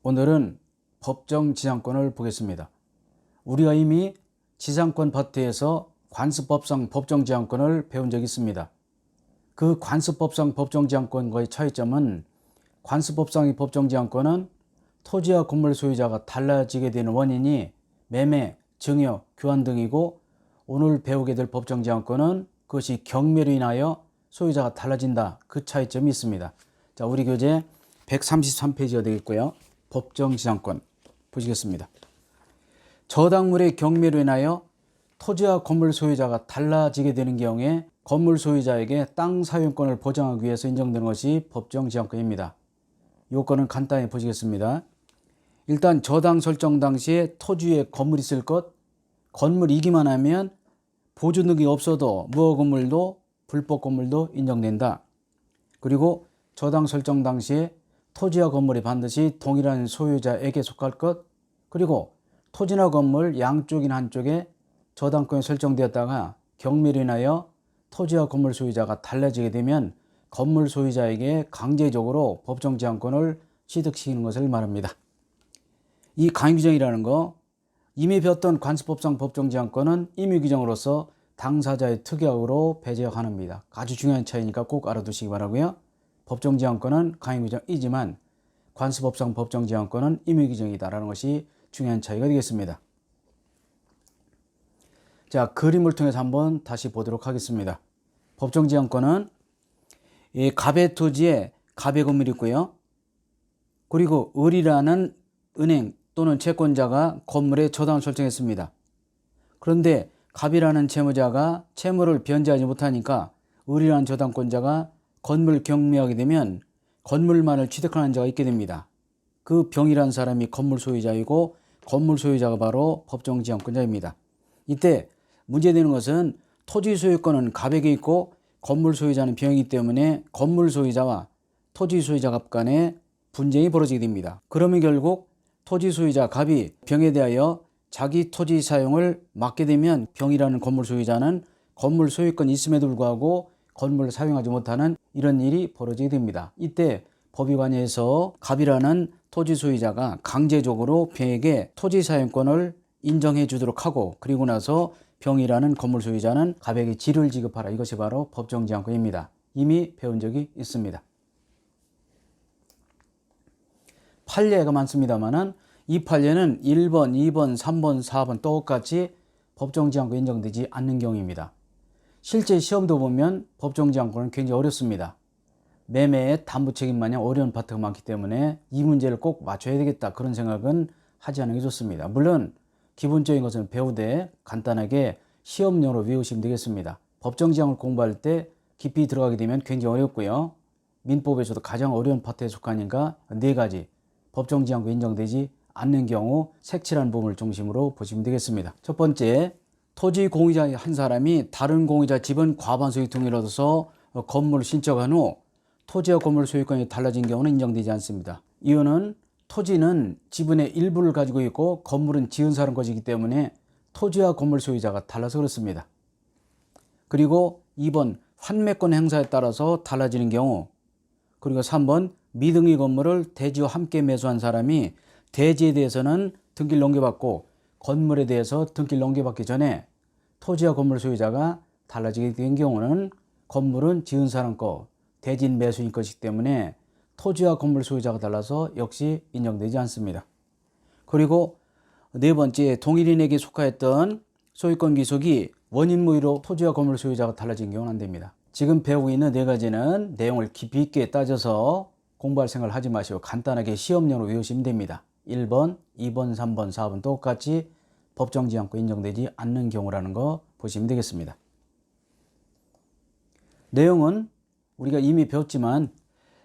오늘은 법정 지상권을 보겠습니다. 우리가 이미 지상권 파트에서 관습법상 법정 지상권을 배운 적이 있습니다. 그 관습법상 법정 지상권과의 차이점은 관습법상의 법정 지상권은 토지와 건물 소유자가 달라지게 되는 원인이 매매, 증여, 교환 등이고, 오늘 배우게 될 법정 지상권은 그것이 경매로 인하여 소유자가 달라진다. 그 차이점이 있습니다. 자, 우리 교재 133페이지가 되겠고요. 법정 지상권 보시겠습니다. 저당물의 경매로 인하여 토지와 건물 소유자가 달라지게 되는 경우에 건물 소유자에게 땅 사용권을 보장하기 위해서 인정되는 것이 법정 지상권입니다. 요건은 간단히 보시겠습니다. 일단 저당 설정 당시에 토지에 건물이 있을 것, 건물이기만 하면 보존 등이 없어도 무허 건물도 불법 건물도 인정된다. 그리고 저당 설정 당시에 토지와 건물이 반드시 동일한 소유자에게 속할 것, 그리고 토지나 건물 양쪽인 한쪽에 저당권이 설정되었다가 경매로 인하여 토지와 건물 소유자가 달라지게 되면 건물 소유자에게 강제적으로 법정 지상권을 취득시키는 것을 말합니다. 이 강요규정이라는 거, 이미 배웠던 관습법상 법정 지상권은 임의규정으로서 당사자의 특약으로 배제가 가능합니다. 아주 중요한 차이니까 꼭 알아두시기 바라고요. 법정 지상권은 강요규정이지만 관습법상 법정 지상권은 임의규정이다라는 것이 중요한 차이가 되겠습니다. 자, 그림을 통해서 한번 다시 보도록 하겠습니다. 법정 지상권은 이 갑의 토지에 갑의 건물이 있고요. 그리고 을이라는 은행 또는 채권자가 건물에 저당을 설정했습니다. 그런데 갑이라는 채무자가 채무를 변제하지 못하니까 을이라는 저당권자가 건물 경매하게 되면 건물만을 취득하는 자가 있게 됩니다. 그 병이라는 사람이 건물 소유자이고 건물 소유자가 바로 법정 지상권자입니다. 이때 문제되는 것은 토지 소유권은 갑에게 있고 건물 소유자는 병이기 때문에 건물 소유자와 토지 소유자 갑 간에 분쟁이 벌어지게 됩니다. 그러면 결국 토지 소유자 갑이 병에 대하여 자기 토지 사용을 맡게 되면 병이라는 건물 소유자는 건물 소유권이 있음에도 불구하고 건물을 사용하지 못하는 이런 일이 벌어지게 됩니다. 이때 법위관에서 갑이라는 토지 소유자가 강제적으로 병에게 토지 사용권을 인정해 주도록 하고, 그리고 나서 병이라는 건물 소유자는 갑에게 지를 지급하라. 이것이 바로 법정 지상권입니다. 이미 배운 적이 있습니다. 판례가 많습니다만은 이 판례는 1번, 2번, 3번, 4번 똑같이 법정 지상권 인정되지 않는 경우입니다. 실제 시험도 보면 법정 지상권은 굉장히 어렵습니다. 매매의 담보 책임 마냥 어려운 파트가 많기 때문에 이 문제를 꼭 맞춰야 되겠다, 그런 생각은 하지 않는 게 좋습니다. 물론 기본적인 것은 배우되 간단하게 시험용으로 외우시면 되겠습니다. 법정 지상을 공부할 때 깊이 들어가게 되면 굉장히 어렵고요. 민법에서도 가장 어려운 파트에 속하니까 4가지 법정 지상권 인정되지 않는 경우 색칠한 부분을 중심으로 보시면 되겠습니다. 첫 번째, 토지 공유자 한 사람이 다른 공유자 집은 과반 소유 등을 얻어서 건물을 신청한 후 토지와 건물 소유권이 달라진 경우는 인정되지 않습니다. 이유는 토지는 지분의 일부를 가지고 있고 건물은 지은 사람 것이기 때문에 토지와 건물 소유자가 달라서 그렇습니다. 그리고 2번, 환매권 행사에 따라서 달라지는 경우, 그리고 3번, 미등기 건물을 대지와 함께 매수한 사람이 대지에 대해서는 등기를 넘겨받고 건물에 대해서 등기를 넘겨받기 전에 토지와 건물 소유자가 달라지게 된 경우는 건물은 지은 사람 거, 대지는 매수인 것이기 때문에 토지와 건물 소유자가 달라서 역시 인정되지 않습니다. 그리고 4번째, 동일인에게 속하였던 소유권 귀속이 원인 무효로 토지와 건물 소유자가 달라진 경우는 안 됩니다. 지금 배우고 있는 4가지는 내용을 깊이 있게 따져서 공부할 생각을 하지 마시고 간단하게 시험용으로 외우시면 됩니다. 1번, 2번, 3번, 4번 똑같이 법정 지상권 인정되지 않는 경우라는 거 보시면 되겠습니다. 내용은 우리가 이미 배웠지만,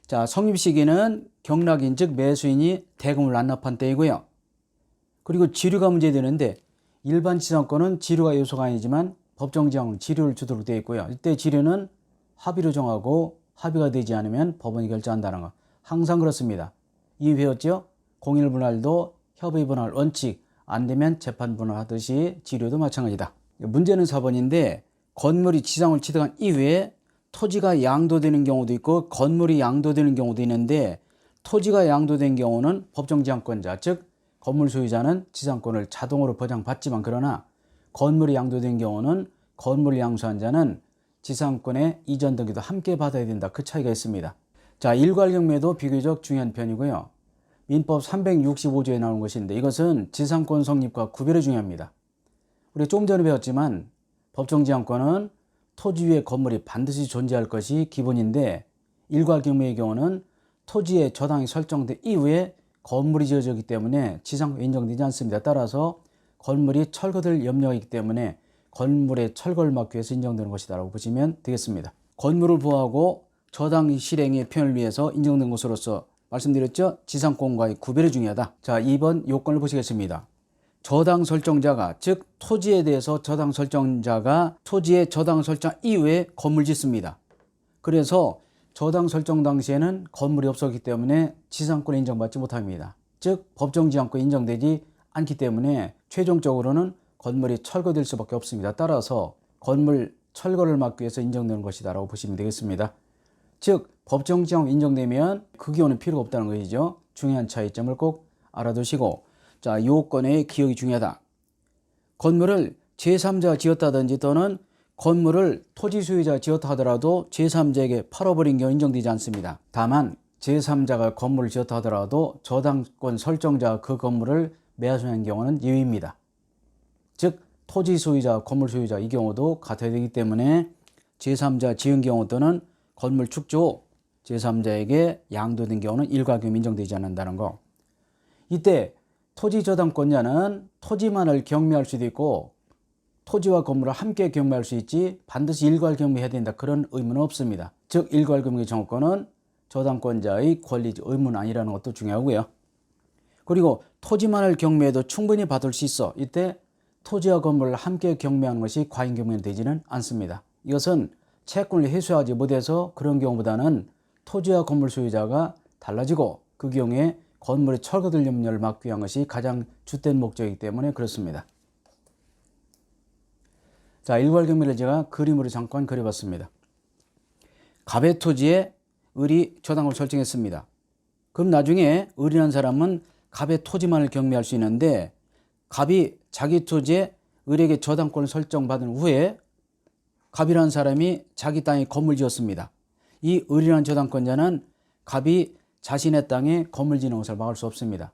자, 성립 시기는 경락인 즉 매수인이 대금을 납납한 때이고요. 그리고 지류가 문제되는데 일반 지상권은 지류가 요소가 아니지만 법정 지상권은 지류를 주도록 되어 있고요. 이때 지류는 합의로 정하고 합의가 되지 않으면 법원이 결정한다는 거 항상 그렇습니다. 이미 배웠죠? 공일 분할도 협의 분할 원칙, 안 되면 재판 분할하듯이 지류도 마찬가지다. 문제는 4번인데 건물이 지상을 취득한 이후에 토지가 양도되는 경우도 있고 건물이 양도되는 경우도 있는데 토지가 양도된 경우는 법정지상권자, 즉 건물 소유자는 지상권을 자동으로 보장받지만, 그러나 건물이 양도된 경우는 건물을 양수한 자는 지상권의 이전 등기도 함께 받아야 된다. 그 차이가 있습니다. 자, 일괄경매도 비교적 중요한 편이고요. 민법 365조에 나오는 것인데 이것은 지상권 성립과 구별이 중요합니다. 우리 조금 전에 배웠지만 법정지상권은 토지 위에 건물이 반드시 존재할 것이 기본인데, 일괄경매의 경우는 토지의 저당이 설정된 이후에 건물이 지어졌기 때문에 지상권이 인정되지 않습니다. 따라서 건물이 철거될 염려가 있기 때문에 건물의 철거를 막기 위해서 인정되는 것이다라고 보시면 되겠습니다. 건물을 보호하고 저당 실행의 편을 위해서 인정된 것으로서 말씀드렸죠. 지상권과의 구별이 중요하다. 자, 2번 요건을 보시겠습니다. 저당 설정자가, 즉 토지에 대해서 저당 설정자가 토지의 저당 설정 이후에 건물 짓습니다. 그래서 저당 설정 당시에는 건물이 없었기 때문에 지상권을 인정받지 못합니다. 즉 법정지상권이 인정되지 않기 때문에 최종적으로는 건물이 철거될 수밖에 없습니다. 따라서 건물 철거를 막기 위해서 인정되는 것이다 라고 보시면 되겠습니다. 즉 법정지상권 인정되면 그 기호는 필요가 없다는 것이죠. 중요한 차이점을 꼭 알아두시고, 자, 요건의 기억이 중요하다. 건물을 제3자가 지었다든지 또는 건물을 토지 소유자가 지었다 하더라도 제3자에게 팔아버린 경우 인정되지 않습니다. 다만 제3자가 건물을 지었다 하더라도 저당권 설정자가 그 건물을 매수한 경우는 예외입니다. 즉 토지 소유자, 건물 소유자 이 경우도 같아야 되기 때문에 제3자 지은 경우 또는 건물 축조 제3자에게 양도된 경우는 일괄경매 인정되지 않는다는 거. 이때 토지 저당권자는 토지만을 경매할 수도 있고 토지와 건물을 함께 경매할 수 있지 반드시 일괄경매해야 된다 그런 의무는 없습니다. 즉 일괄경매 정권은 저당권자의 권리지 의무는 아니라는 것도 중요하고요. 그리고 토지만을 경매해도 충분히 받을 수 있어. 이때 토지와 건물을 함께 경매하는 것이 과잉경매는 되지는 않습니다. 이것은 채권을 해소하지 못해서 그런 경우보다는 토지와 건물 소유자가 달라지고 그 경우에 건물이 철거될 염려를 막기 위한 것이 가장 주된 목적이기 때문에 그렇습니다. 자, 일괄경매를 제가 그림으로 잠깐 그려봤습니다. 갑의 토지에 을이 저당을 설정했습니다. 그럼 나중에 을이라는 사람은 갑의 토지만을 경매할 수 있는데, 갑이 자기 토지에 을에게 저당권을 설정받은 후에 갑이라는 사람이 자기 땅에 건물 지었습니다. 이 을이라는 저당권자는 갑이 자신의 땅에 건물 짓는 것을 막을 수 없습니다.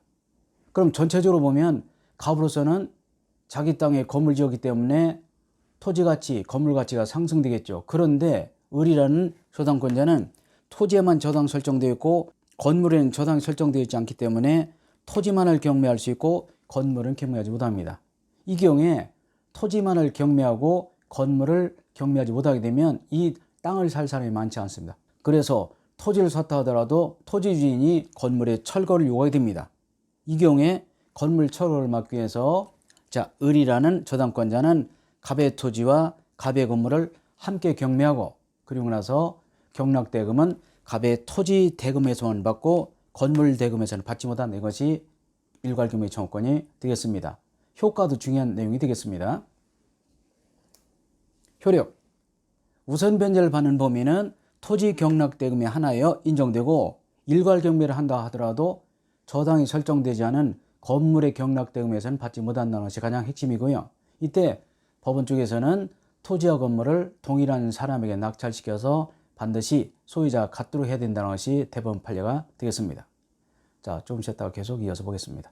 그럼 전체적으로 보면 갑으로서는 자기 땅에 건물 지었기 때문에 토지 가치, 건물 가치가 상승되겠죠. 그런데 을이라는 저당권자는 토지에만 저당 설정되어 있고 건물에는 저당이 설정되어 있지 않기 때문에 토지만을 경매할 수 있고 건물은 경매하지 못합니다. 이 경우에 토지만을 경매하고 건물을 경매하지 못하게 되면 이 땅을 살 사람이 많지 않습니다. 그래서 토지를 샀다 하더라도 토지 주인이 건물의 철거를 요구하게 됩니다. 이 경우에 건물 철거를 막기 위해서 자, 을이라는 저당권자는 갑의 토지와 갑의 건물을 함께 경매하고, 그리고 나서 경락대금은 갑의 토지 대금에서만 받고 건물 대금에서는 받지 못한다. 이것이 일괄경매 청구권이 되겠습니다. 효과도 중요한 내용이 되겠습니다. 효력. 우선 변제를 받는 범위는 토지 경락대금의 하나여 인정되고, 일괄경매를 한다 하더라도 저당이 설정되지 않은 건물의 경락대금에서는 받지 못한다는 것이 가장 핵심이고요. 이때 법원 쪽에서는 토지와 건물을 동일한 사람에게 낙찰시켜서 반드시 소유자가 갖도록 해야 된다는 것이 대법원 판례가 되겠습니다. 자, 조금 쉬었다가 계속 이어서 보겠습니다.